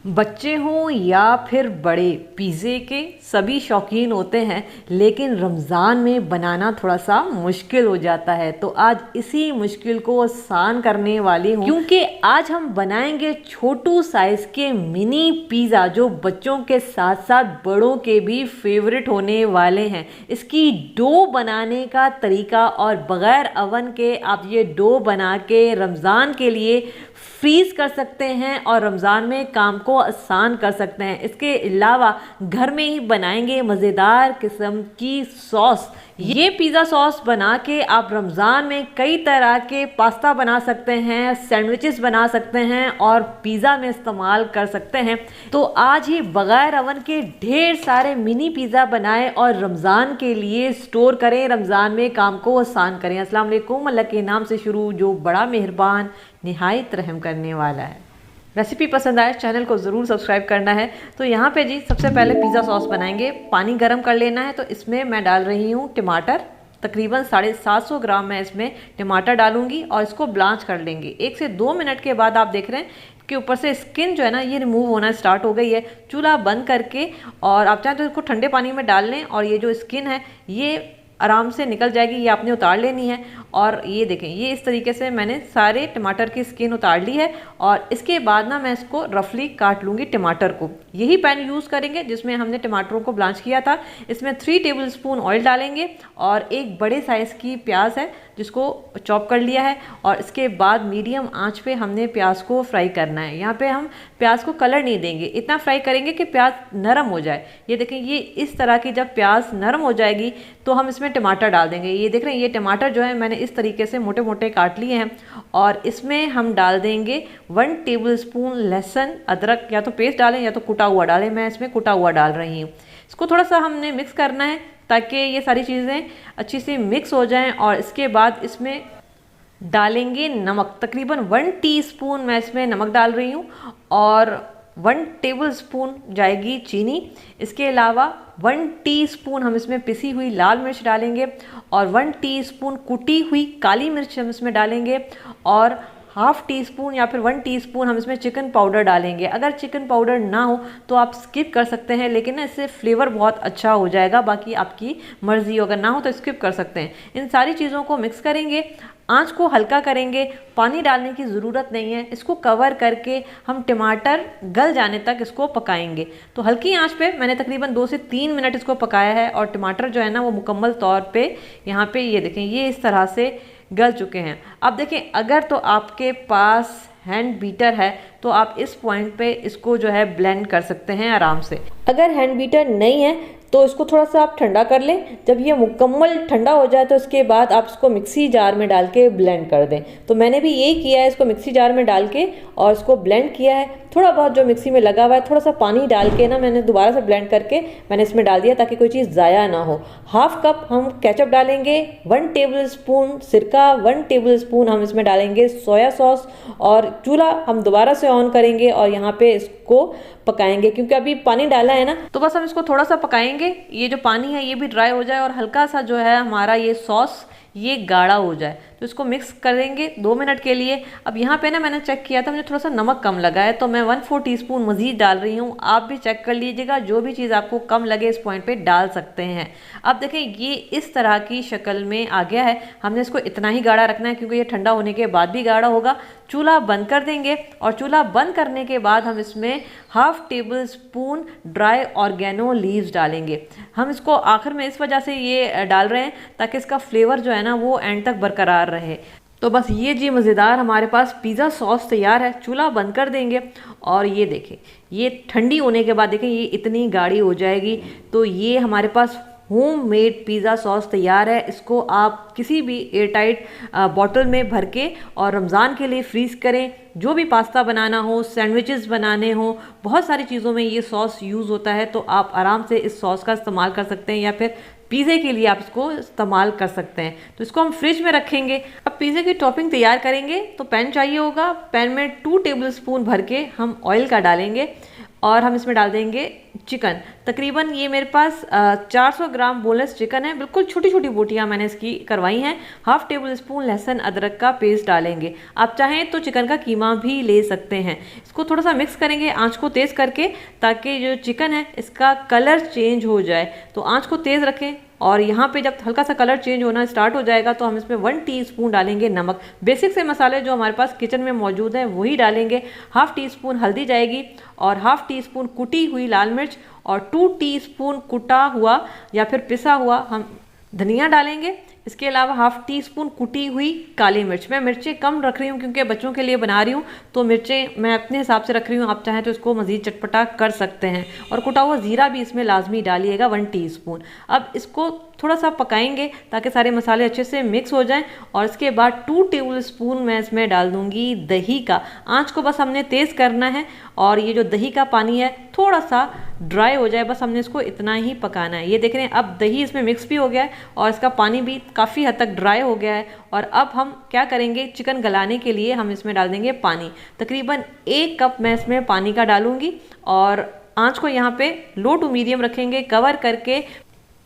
बच्चे हों या फिर बड़े, पिज़्ज़े के सभी शौकीन होते हैं, लेकिन रमज़ान में बनाना थोड़ा सा मुश्किल हो जाता है। तो आज इसी मुश्किल को आसान करने वाली हूँ, क्योंकि आज हम बनाएंगे छोटू साइज़ के मिनी पिज़्ज़ा जो बच्चों के साथ साथ बड़ों के भी फेवरेट होने वाले हैं। इसकी डो बनाने का तरीका और बग़ैर अवन के आप ये डो बना के रमज़ान के लिए फ्रीज कर सकते हैं और रमज़ान में काम को आसान कर सकते हैं। इसके अलावा घर में ही बनाएंगे मज़ेदार किस्म की सॉस। ये पिज़्ज़ा सॉस बना के आप रमज़ान में कई तरह के पास्ता बना सकते हैं, सैंडविचेस बना सकते हैं और पिज़्ज़ा में इस्तेमाल कर सकते हैं। तो आज ही बग़ैर अवन के ढेर सारे मिनी पिज़्ज़ा बनाएं और रमज़ान के लिए स्टोर करें, रमज़ान में काम को आसान करें। अस्सलाम वालेकुम, अल्लाह के नाम से शुरू जो बड़ा मेहरबान निहायत रहम करने वाला है। रेसिपी पसंद आए चैनल को ज़रूर सब्सक्राइब करना है। तो यहाँ पे जी सबसे पहले पिज़्ज़ा सॉस बनाएंगे। पानी गर्म कर लेना है। तो इसमें मैं डाल रही हूँ टमाटर, तकरीबन 750 ग्राम मैं इसमें टमाटर डालूंगी और इसको ब्लांच कर लेंगे। 1 से 2 मिनट के बाद आप देख रहे हैं कि ऊपर से स्किन जो है ना ये रिमूव होना स्टार्ट हो गई है। चूल्हा बंद करके और आप चाहें तो इसको ठंडे पानी में डाल लें और ये जो स्किन है ये आराम से निकल जाएगी। ये आपने उतार लेनी है और ये देखें, ये इस तरीके से मैंने सारे टमाटर की स्किन उतार ली है। और इसके बाद ना मैं इसको रफली काट लूँगी टमाटर को। यही पैन यूज़ करेंगे जिसमें हमने टमाटरों को ब्लांच किया था। इसमें 3 टेबलस्पून ऑयल डालेंगे और एक बड़े साइज़ की प्याज है जिसको चॉप कर लिया है। और इसके बाद मीडियम आंच पे हमने प्याज को फ्राई करना है। यहाँ पे हम प्याज को कलर नहीं देंगे, इतना फ्राई करेंगे कि प्याज नरम हो जाए। ये देखें, ये इस तरह की जब प्याज नरम हो जाएगी तो हम इसमें टमाटर डाल देंगे। ये देख रहे हैं, ये टमाटर जो है मैंने इस तरीके से मोटे मोटे काट लिए हैं। और इसमें हम डाल देंगे 1 टेबलस्पून लहसुन अदरक, या तो पेस्ट डालें या तो कुटा हुआ डालें। मैं इसमें कुटा हुआ डाल रही हूँ। इसको थोड़ा सा हमने मिक्स करना है ताकि ये सारी चीज़ें अच्छी सी मिक्स हो जाएं। और इसके बाद इसमें डालेंगे नमक, तकरीबन 1 टीस्पून मैं इसमें नमक डाल रही हूँ और 1 टेबलस्पून जाएगी चीनी। इसके अलावा 1 टीस्पून हम इसमें पिसी हुई लाल मिर्च डालेंगे और 1 टीस्पून कुटी हुई काली मिर्च हम इसमें डालेंगे और ½ टीस्पून या फिर 1 टीस्पून हम इसमें चिकन पाउडर डालेंगे। अगर चिकन पाउडर ना हो तो आप स्किप कर सकते हैं, लेकिन ना इससे फ्लेवर बहुत अच्छा हो जाएगा। बाकी आपकी मर्ज़ी, अगर ना हो तो स्किप कर सकते हैं। इन सारी चीज़ों को मिक्स करेंगे, आंच को हल्का करेंगे, पानी डालने की ज़रूरत नहीं है। इसको कवर करके हम टमाटर गल जाने तक इसको पकाएंगे। तो हल्की आंच पे मैंने तकरीबन 2 से 3 मिनट इसको पकाया है और टमाटर जो है ना वो मुकम्मल तौर पे यहाँ पे ये देखें, ये इस तरह से गल चुके हैं। अब देखें, अगर तो आपके पास हैंड बीटर है तो आप इस पॉइंट पे इसको जो है ब्लेंड कर सकते हैं आराम से। अगर हैंड बीटर नहीं है तो इसको थोड़ा सा आप ठंडा कर लें। जब ये मुकम्मल ठंडा हो जाए तो इसके बाद आप इसको मिक्सी जार में डाल के ब्लेंड कर दें। तो मैंने भी यही किया है, इसको मिक्सी जार में डाल के और इसको ब्लेंड किया है। थोड़ा बहुत जो मिक्सी में लगा हुआ है थोड़ा सा पानी डाल के ना मैंने दोबारा से ब्लेंड करके मैंने इसमें डाल दिया ताकि कोई चीज़ ज़ाया ना हो। ½ कप हम केचप डालेंगे, 1 टेबलस्पून सिरका, 1 टेबलस्पून हम इसमें डालेंगे सोया सॉस और चूल्हा हम दोबारा से ऑन करेंगे और यहाँ पे इसको पकाएंगे। क्योंकि अभी पानी डाला है ना, तो बस हम इसको थोड़ा सा पकाएंगे। ये जो पानी है ये भी ड्राई हो जाए और हल्का सा जो है हमारा ये सॉस ये गाढ़ा हो जाए। तो इसको मिक्स करेंगे 2 मिनट के लिए। अब यहाँ पे ना मैंने चेक किया था, मुझे थोड़ा सा नमक कम लगा है तो मैं 1/4 टीस्पून मज़ीद डाल रही हूँ। आप भी चेक कर लीजिएगा, जो भी चीज़ आपको कम लगे इस पॉइंट पे डाल सकते हैं। अब देखें, ये इस तरह की शक्ल में आ गया है। हमने इसको इतना ही गाढ़ा रखना है क्योंकि ये ठंडा होने के बाद भी गाढ़ा होगा। चूल्हा बंद कर देंगे और चूल्हा बंद करने के बाद हम इसमें ½ टेबलस्पून ड्राई ऑर्गेनो लीव्स डालेंगे। हम इसको आखिर में इस वजह से ये डाल रहे हैं ताकि इसका फ्लेवर जो है ना वो एंड तक बरकरार रहे। तो बस ये जी मज़ेदार हमारे पास पिज़्ज़ा सॉस तैयार है। चूल्हा बंद कर देंगे और ये देखें, ये ठंडी होने के बाद देखें ये इतनी गाढ़ी हो जाएगी। तो ये हमारे पास होममेड पिज़्ज़ा सॉस तैयार है। इसको आप किसी भी एयरटाइट बॉटल में भर के और रमज़ान के लिए फ्रीज़ करें। जो भी पास्ता बनाना हो, सैंडविचेस बनाने हो, बहुत सारी चीज़ों में ये सॉस यूज़ होता है। तो आप आराम से इस सॉस का इस्तेमाल कर सकते हैं या फिर पिज़्ज़े के लिए आप इसको इस्तेमाल कर सकते हैं। तो इसको हम फ्रिज में रखेंगे। अब पिज़्ज़े की टॉपिंग तैयार करेंगे तो पैन चाहिए होगा। पैन में 2 टेबलस्पून भर के हम ऑयल का डालेंगे और हम इसमें डाल देंगे चिकन। तकरीबन ये मेरे पास 400 ग्राम बोनलेस चिकन है, बिल्कुल छोटी छोटी बोटियाँ मैंने इसकी करवाई हैं। हाफ टेबल स्पून लहसुन अदरक का पेस्ट डालेंगे। आप चाहें तो चिकन का कीमा भी ले सकते हैं। इसको थोड़ा सा मिक्स करेंगे आंच को तेज़ करके, ताकि जो चिकन है इसका कलर चेंज हो जाए। तो आंच को तेज़ रखें और यहाँ पे जब हल्का सा कलर चेंज होना स्टार्ट हो जाएगा तो हम इसमें 1 टीस्पून डालेंगे नमक। बेसिक से मसाले जो हमारे पास किचन में मौजूद हैं वही डालेंगे। हाफ टी स्पून हल्दी जाएगी और हाफ टी स्पून कुटी हुई लाल मिर्च और 2 टीस्पून कुटा हुआ या फिर पिसा हुआ हम धनिया डालेंगे। इसके अलावा हाफ टी स्पून कुटी हुई काली मिर्च। मैं मिर्चें कम रख रही हूँ क्योंकि बच्चों के लिए बना रही हूँ, तो मिर्चें मैं अपने हिसाब से रख रही हूँ। आप चाहें तो इसको मज़ीद चटपटा कर सकते हैं। और कुटा हुआ ज़ीरा भी इसमें लाजमी डालिएगा 1 टीस्पून। अब इसको थोड़ा सा पकाएंगे ताकि सारे मसाले अच्छे से मिक्स हो जाएं। और इसके बाद 2 टेबल स्पून मैं इसमें डाल दूंगी दही का। आंच को बस हमने तेज़ करना है और ये जो दही का पानी है थोड़ा सा ड्राई हो जाए, बस हमने इसको इतना ही पकाना है। ये देख रहे हैं अब दही इसमें मिक्स भी हो गया है और इसका पानी भी काफ़ी हद तक ड्राई हो गया है। और अब हम क्या करेंगे, चिकन गलाने के लिए हम इसमें डाल देंगे पानी। तकरीबन 1 कप मैं इसमें पानी का डालूंगी और आंच को यहाँ पे लो टू मीडियम रखेंगे। कवर करके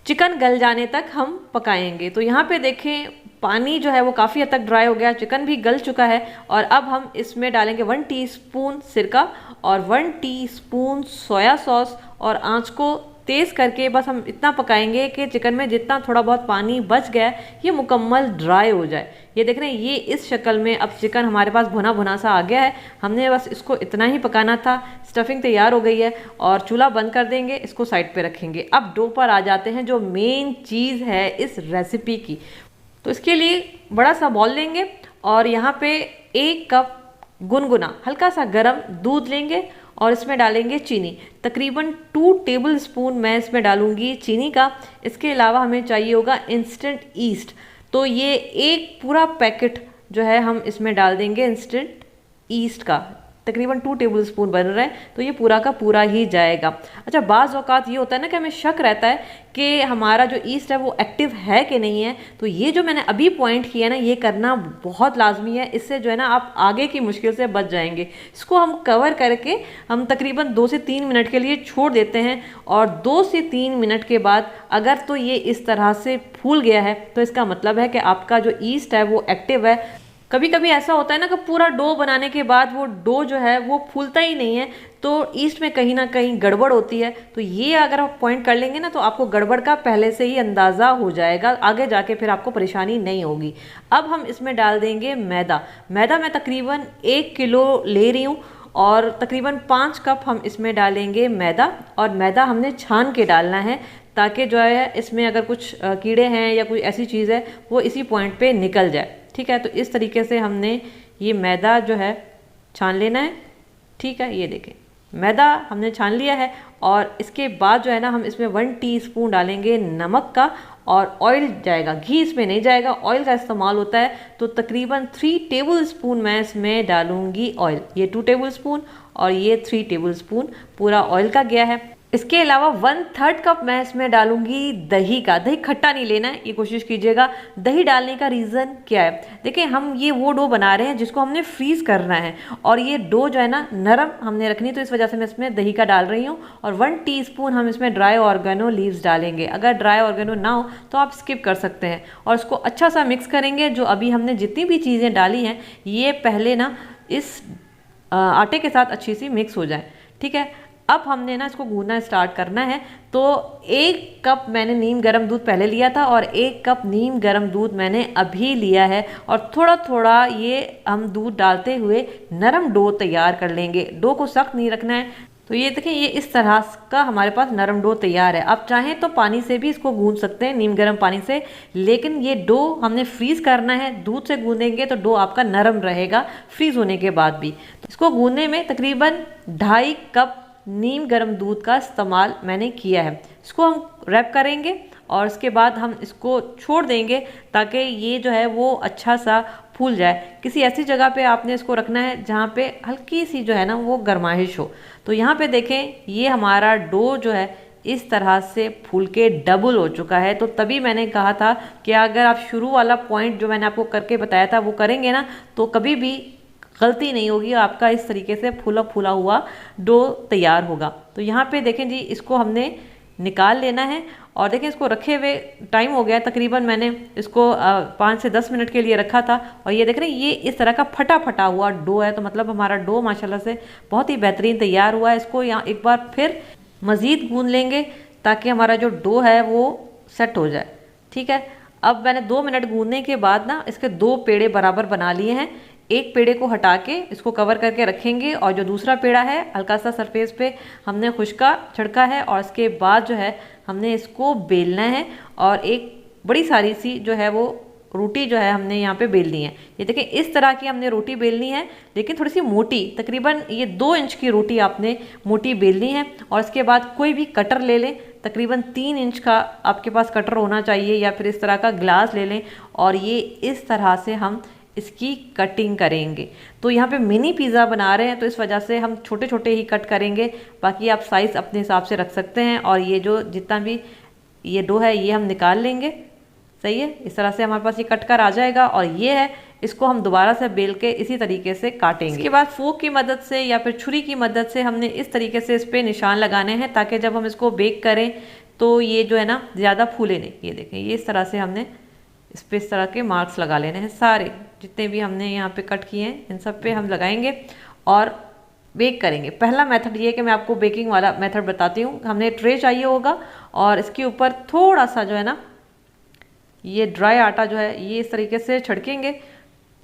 चिकन गल जाने तक हम पकाएंगे। तो यहाँ पे देखें पानी जो है वो काफ़ी हद तक ड्राई हो गया, चिकन भी गल चुका है। और अब हम इसमें डालेंगे 1 टीस्पून सिरका और 1 टीस्पून सोया सॉस और आंच को तेज़ करके बस हम इतना पकाएंगे कि चिकन में जितना थोड़ा बहुत पानी बच गया है ये मुकम्मल ड्राई हो जाए। ये देख रहे हैं ये इस शक्ल में अब चिकन हमारे पास भुना भुना सा आ गया है। हमने बस इसको इतना ही पकाना था। स्टफिंग तैयार हो गई है और चूल्हा बंद कर देंगे, इसको साइड पे रखेंगे। अब डो पर आ जाते हैं जो मेन चीज़ है इस रेसिपी की। तो इसके लिए बड़ा सा बॉल लेंगे और यहाँ पे 1 कप गुनगुना हल्का सा गर्म दूध लेंगे और इसमें डालेंगे चीनी। तकरीबन 2 टेबल स्पून मैं इसमें डालूंगी चीनी का। इसके अलावा हमें चाहिए होगा इंस्टेंट ईस्ट, तो ये 1 पूरा पैकेट जो है हम इसमें डाल देंगे इंस्टेंट ईस्ट का। तकरीबन 2 टेबल स्पून बन रहे हैं तो ये पूरा का पूरा ही जाएगा। अच्छा, बाज़ औक़ात ये होता है ना कि हमें शक रहता है कि हमारा जो ईस्ट है वो एक्टिव है कि नहीं है। तो ये जो मैंने अभी पॉइंट किया ना ये करना बहुत लाजमी है। इससे जो है ना आप आगे की मुश्किल से बच जाएंगे। इसको हम कवर करके हम तकरीबन 2 से 3 मिनट के लिए छोड़ देते हैं और 2 से 3 मिनट के बाद अगर तो ये इस तरह से फूल गया है तो इसका मतलब है कि आपका जो ईस्ट है वो एक्टिव है। कभी कभी ऐसा होता है ना कि पूरा डो बनाने के बाद वो डो जो है वो फूलता ही नहीं है, तो ईस्ट में कहीं ना कहीं गड़बड़ होती है। तो ये अगर आप पॉइंट कर लेंगे ना तो आपको गड़बड़ का पहले से ही अंदाज़ा हो जाएगा, आगे जाके फिर आपको परेशानी नहीं होगी। अब हम इसमें डाल देंगे मैदा। मैदा मैं तकरीबन 1 किलो ले रही हूँ और तकरीबन 5 कप हम इसमें डालेंगे मैदा। और मैदा हमने छान के डालना है ताकि जो है इसमें अगर कुछ कीड़े हैं या कोई ऐसी चीज़ है वो इसी पॉइंट पे निकल जाए। ठीक है, तो इस तरीके से हमने ये मैदा जो है छान लेना है। ठीक है, ये देखें मैदा हमने छान लिया है। और इसके बाद जो है ना हम इसमें 1 टीस्पून डालेंगे नमक का और ऑयल जाएगा, घी इसमें नहीं जाएगा, ऑयल का इस्तेमाल होता है। तो तकरीबन 3 टेबल स्पून मैं इसमें डालूंगी ऑयल। ये 2 टेबल स्पून और ये 3 टेबल स्पून पूरा ऑयल का गया है। इसके अलावा 1/3 कप मैं इसमें डालूंगी दही का। दही खट्टा नहीं लेना है, ये कोशिश कीजिएगा। दही डालने का रीज़न क्या है, देखिए हम ये वो डो बना रहे हैं जिसको हमने फ्रीज़ करना है और ये डो जो है ना नरम हमने रखनी, तो इस वजह से मैं इसमें दही का डाल रही हूँ। और 1 टीस्पून हम इसमें ड्राई ऑर्गेनो लीव्स डालेंगे। अगर ड्राई ऑर्गेनो ना हो तो आप स्किप कर सकते हैं। और इसको अच्छा सा मिक्स करेंगे। जो अभी हमने जितनी भी चीज़ें डाली हैं ये पहले ना इस आटे के साथ अच्छी सी मिक्स हो जाए। ठीक है, अब हमने ना इसको गूंदना स्टार्ट करना है। तो 1 कप मैंने नीम गर्म दूध पहले लिया था और 1 कप नीम गर्म दूध मैंने अभी लिया है। और थोड़ा थोड़ा ये हम दूध डालते हुए नरम डो तैयार कर लेंगे। डो को सख्त नहीं रखना है। तो ये देखें ये इस तरह का हमारे पास नरम डो तैयार है। आप चाहें तो पानी से भी इसको गूंद सकते हैं, नीम गर्म पानी से, लेकिन ये डो हमने फ्रीज़ करना है। दूध से गूंदेंगे तो डो आपका नरम रहेगा फ्रीज़ होने के बाद भी। इसको गूंदने में तकरीबन 2.5 कप नीम गर्म दूध का इस्तेमाल मैंने किया है। इसको हम रैप करेंगे और इसके बाद हम इसको छोड़ देंगे ताकि ये जो है वो अच्छा सा फूल जाए। किसी ऐसी जगह पे आपने इसको रखना है जहाँ पे हल्की सी जो है ना वो गर्माइश हो। तो यहाँ पे देखें ये हमारा डो जो है इस तरह से फूल के डबल हो चुका है। तो तभी मैंने कहा था कि अगर आप शुरू वाला पॉइंट जो मैंने आपको करके बताया था वो करेंगे ना तो कभी भी गलती नहीं होगी, आपका इस तरीके से फूला फूला हुआ डो तैयार होगा। तो यहाँ पे देखें जी, इसको हमने निकाल लेना है और देखें इसको रखे हुए टाइम हो गया है, तकरीबन मैंने इसको 5 से 10 मिनट के लिए रखा था। और ये देख रहे हैं ये इस तरह का फटा फटा हुआ डो है, तो मतलब हमारा डो माशाल्लाह से बहुत ही बेहतरीन तैयार हुआ है। इसको यहाँ एक बार फिर मज़ीद गूंद लेंगे ताकि हमारा जो डो है वो सेट हो जाए। ठीक है, अब मैंने 2 मिनट गूंदने के बाद ना इसके 2 पेड़े बराबर बना लिए हैं। एक पेड़े को हटा के इसको कवर करके रखेंगे और जो दूसरा पेड़ा है हल्का सा सरफेस पे हमने खुश्का छिड़का है और इसके बाद जो है हमने इसको बेलना है और एक बड़ी सारी सी जो है वो रोटी जो है हमने यहाँ पे बेलनी है। ये देखें इस तरह की हमने रोटी बेलनी है, लेकिन थोड़ी सी मोटी, तकरीबन ये 2 इंच की रोटी आपने मोटी बेलनी है। और इसके बाद कोई भी कटर ले लें, तकरीबन 3 इंच का आपके पास कटर होना चाहिए या फिर इस तरह का ग्लास ले लें और ये इस तरह से हम इसकी कटिंग करेंगे। तो यहाँ पे मिनी पिज़्ज़ा बना रहे हैं तो इस वजह से हम छोटे छोटे ही कट करेंगे, बाकी आप साइज़ अपने हिसाब से रख सकते हैं। और ये जो जितना भी ये डो है ये हम निकाल लेंगे। सही है, इस तरह से हमारे पास ये कट कर आ जाएगा और ये है, इसको हम दोबारा से बेल के इसी तरीके से काटेंगे। इसके बाद फोक की मदद से या फिर छुरी की मदद से हमने इस तरीके से इस पर निशान लगाने हैं ताकि जब हम इसको बेक करें तो ये जो है ना ज़्यादा फूले नहीं। ये देखें ये इस तरह से हमने इस पर इस तरह के मार्क्स लगा लेने हैं। सारे जितने भी हमने यहाँ पे कट किए हैं इन सब पे हम लगाएंगे और बेक करेंगे। पहला मेथड ये है कि मैं आपको बेकिंग वाला मेथड बताती हूँ। हमने ट्रे चाहिए होगा और इसके ऊपर थोड़ा सा जो है ना ये ड्राई आटा जो है ये इस तरीके से छिड़केंगे।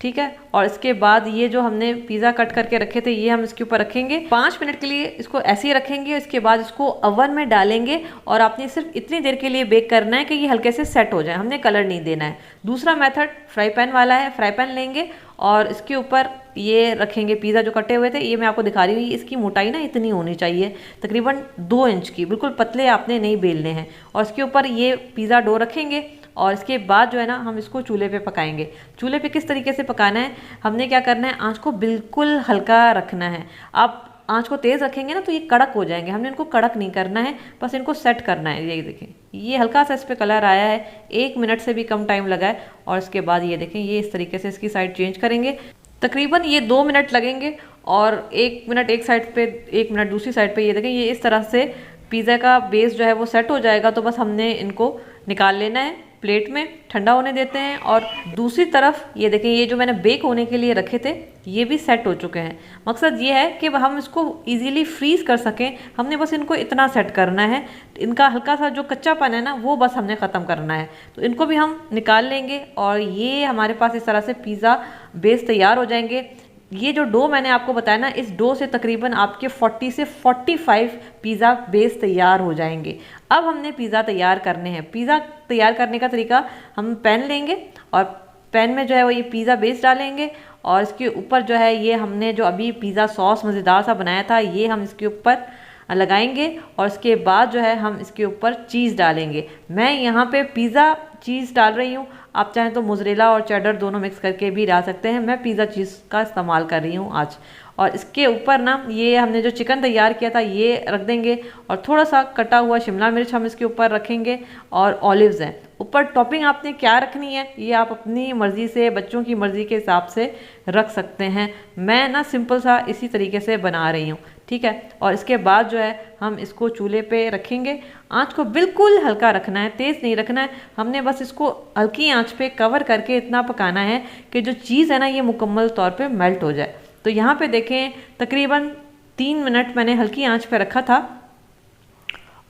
ठीक है, और इसके बाद ये जो हमने पिज़्ज़ा कट करके रखे थे ये हम इसके ऊपर रखेंगे। 5 मिनट के लिए इसको ऐसे ही रखेंगे। इसके बाद इसको ओवन में डालेंगे और आपने सिर्फ इतनी देर के लिए बेक करना है कि ये हल्के से सेट हो जाए, हमने कलर नहीं देना है। दूसरा मेथड फ्राई पैन वाला है। फ्राई पैन लेंगे और इसके ऊपर ये रखेंगे पिज़्ज़ा जो कटे हुए थे, ये मैं आपको दिखा रही हूँ। इसकी मोटाई ना इतनी होनी चाहिए, तकरीबन 2 इंच की, बिल्कुल पतले आपने नहीं बेलने हैं। और इसके ऊपर ये पिज़्ज़ा डो रखेंगे और इसके बाद जो है ना हम इसको चूल्हे पे पकाएंगे। चूल्हे पे किस तरीके से पकाना है, हमने क्या करना है, आंच को बिल्कुल हल्का रखना है। आप आंच को तेज़ रखेंगे ना तो ये कड़क हो जाएंगे, हमने इनको कड़क नहीं करना है, बस इनको सेट करना है। ये देखें ये हल्का सा इस पर कलर आया है, 1 मिनट से भी कम टाइम लगा है। और इसके बाद ये देखें ये इस तरीके से इसकी साइड चेंज करेंगे। तकरीबन ये 2 मिनट लगेंगे और 1 मिनट एक साइड पे, 1 मिनट दूसरी साइड पे। ये देखें ये इस तरह से पिज़्ज़ा का बेस जो है वो सेट हो जाएगा। तो बस हमने इनको निकाल लेना है, प्लेट में ठंडा होने देते हैं। और दूसरी तरफ ये देखें ये जो मैंने बेक होने के लिए रखे थे ये भी सेट हो चुके हैं। मकसद ये है कि हम इसको इजीली फ्रीज़ कर सकें, हमने बस इनको इतना सेट करना है। इनका हल्का सा जो कच्चापन है ना वो बस हमने ख़त्म करना है। तो इनको भी हम निकाल लेंगे और ये हमारे पास इस तरह से पिज़्ज़ा बेस तैयार हो जाएंगे। ये जो डो मैंने आपको बताया ना, इस डो से तकरीबन आपके 40 से 45 पिज़्ज़ा बेस तैयार हो जाएंगे। अब हमने पिज़्ज़ा तैयार करने हैं। पिज़्ज़ा तैयार करने का तरीका, हम पैन लेंगे और पैन में जो है वो ये पिज़्ज़ा बेस डालेंगे और इसके ऊपर जो है ये हमने जो अभी पिज़्ज़ा सॉस मज़ेदार सा बनाया था ये हम इसके ऊपर लगाएंगे। और इसके बाद जो है हम इसके ऊपर चीज़ डालेंगे। मैं यहाँ पे पिज़्ज़ा चीज़ डाल रही हूँ, आप चाहें तो मोज़रेला और चेडर दोनों मिक्स करके भी डाल सकते हैं। मैं पिज़्ज़ा चीज़ का इस्तेमाल कर रही हूँ आज। और इसके ऊपर ना ये हमने जो चिकन तैयार किया था ये रख देंगे और थोड़ा सा कटा हुआ शिमला मिर्च हम इसके ऊपर रखेंगे और ऑलिव्स हैं ऊपर। टॉपिंग आपने क्या रखनी है ये आप अपनी मर्ज़ी से, बच्चों की मर्ज़ी के हिसाब से रख सकते हैं। मैं ना सिंपल सा इसी तरीके से बना रही हूँ। ठीक है, और इसके बाद जो है हम इसको चूल्हे पे रखेंगे। आंच को बिल्कुल हल्का रखना है, तेज़ नहीं रखना है। हमने बस इसको हल्की आंच पे कवर करके इतना पकाना है कि जो चीज़ है ना ये मुकम्मल तौर पे मेल्ट हो जाए। तो यहाँ पे देखें तकरीबन 3 मिनट मैंने हल्की आंच पे रखा था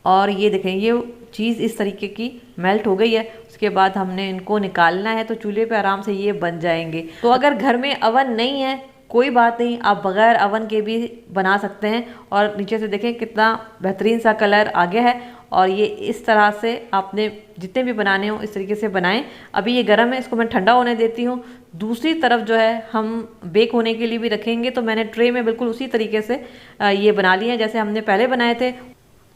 और ये देखें ये चीज़ इस तरीके की मेल्ट हो गई है। उसके बाद हमने इनको निकालना है तो चूल्हे पे आराम से ये बन जाएंगे। तो अगर घर में अवन नहीं है कोई बात नहीं, आप बग़ैर अवन के भी बना सकते हैं। और नीचे से देखें कितना बेहतरीन सा कलर आ गया है। और ये इस तरह से आपने जितने भी बनाने हो इस तरीके से बनाएं। अभी ये गर्म है, इसको मैं ठंडा होने देती हूँ। दूसरी तरफ जो है हम बेक होने के लिए भी रखेंगे। तो मैंने ट्रे में बिल्कुल उसी तरीके से ये बना लिए हैं जैसे हमने पहले बनाए थे।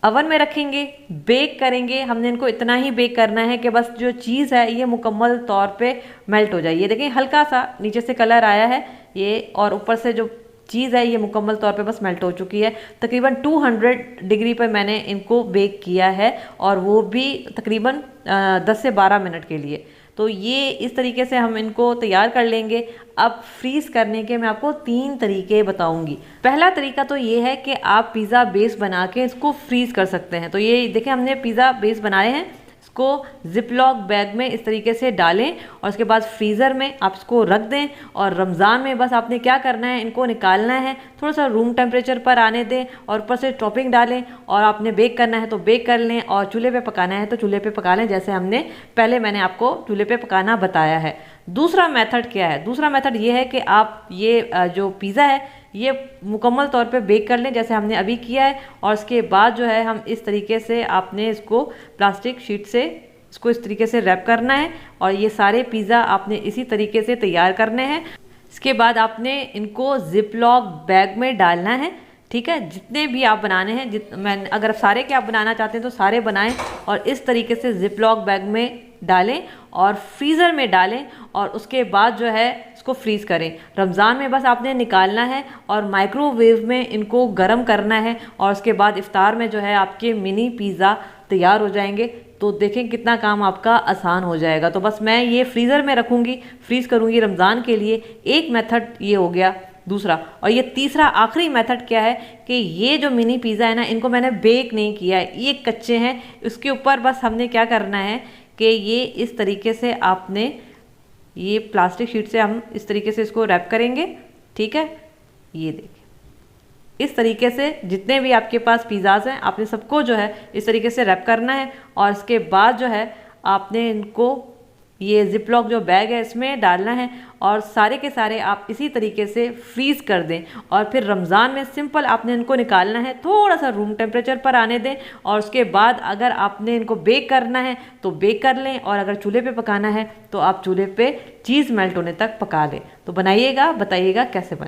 अवन में रखेंगे, बेक करेंगे। हमने इनको इतना ही बेक करना है कि बस जो चीज़ है ये मुकम्मल तौर पे मेल्ट हो जाए। ये देखें हल्का सा नीचे से कलर आया है ये, और ऊपर से जो चीज़ है ये मुकम्मल तौर पे बस मेल्ट हो चुकी है। तकरीबन 200 डिग्री पर मैंने इनको बेक किया है और वो भी तकरीबन 10 से 12 मिनट के लिए। तो ये इस तरीके से हम इनको तैयार कर लेंगे। अब फ्रीज़ करने के मैं आपको 3 तरीके बताऊंगी। पहला तरीका तो ये है कि आप पिज़्ज़ा बेस बना के इसको फ्रीज़ कर सकते हैं। तो ये देखिए हमने पिज़्ज़ा बेस बनाए हैं, इसको जिपलॉक बैग में इस तरीके से डालें और उसके बाद फ्रीज़र में आप इसको रख दें। और रमज़ान में बस आपने क्या करना है, इनको निकालना है, थोड़ा सा रूम टेम्परेचर पर आने दें और ऊपर से टॉपिंग डालें। और आपने बेक करना है तो बेक कर लें और चूल्हे पे पकाना है तो चूल्हे पे पका लें, जैसे मैंने आपको चूल्हे पे पकाना बताया है। दूसरा मेथड क्या है? दूसरा मेथड ये है कि आप ये जो पिज़्ज़ा है ये मुकम्मल तौर पे बेक कर लें, जैसे हमने अभी किया है। और उसके बाद जो है हम इस तरीके से आपने इसको प्लास्टिक शीट से इसको इस तरीके से रैप करना है और ये सारे पिज़्ज़ा आपने इसी तरीके से तैयार करने हैं। इसके बाद आपने इनको जिपलॉक बैग में डालना है, ठीक है। जितने भी आप बनाने हैं, अगर सारे के आप बनाना चाहते हैं तो सारे बनाएं और इस तरीके से जिपलॉक बैग में डालें और फ्रीज़र में डालें और उसके बाद जो है इसको फ्रीज़ करें। रमज़ान में बस आपने निकालना है और माइक्रोवेव में इनको गर्म करना है और उसके बाद इफ्तार में जो है आपके मिनी पिज़्ज़ा तैयार हो जाएंगे। तो देखें कितना काम आपका आसान हो जाएगा। तो बस मैं ये फ्रीज़र में रखूँगी, फ्रीज़ करूँगी रमज़ान के लिए। एक मेथड ये हो गया। दूसरा और ये तीसरा आखिरी मेथड क्या है कि ये जो मिनी पिज़्ज़ा है ना, इनको मैंने बेक नहीं किया है, ये कच्चे हैं। इसके ऊपर बस हमने क्या करना है कि ये इस तरीके से आपने ये प्लास्टिक शीट से हम इस तरीके से इसको रैप करेंगे, ठीक है। ये देखिए इस तरीके से जितने भी आपके पास पिज़्ज़ाज़ हैं आपने सबको जो है इस तरीके से रैप करना है और इसके बाद जो है आपने इनको ये जिपलॉक जो बैग है इसमें डालना है और सारे के सारे आप इसी तरीके से फ्रीज़ कर दें। और फिर रमज़ान में सिंपल आपने इनको निकालना है, थोड़ा सा रूम टेम्परेचर पर आने दें और उसके बाद अगर आपने इनको बेक करना है तो बेक कर लें और अगर चूल्हे पे पकाना है तो आप चूल्हे पे चीज़ मेल्ट होने तक पका लें। तो बनाइएगा, बताइएगा कैसे बने।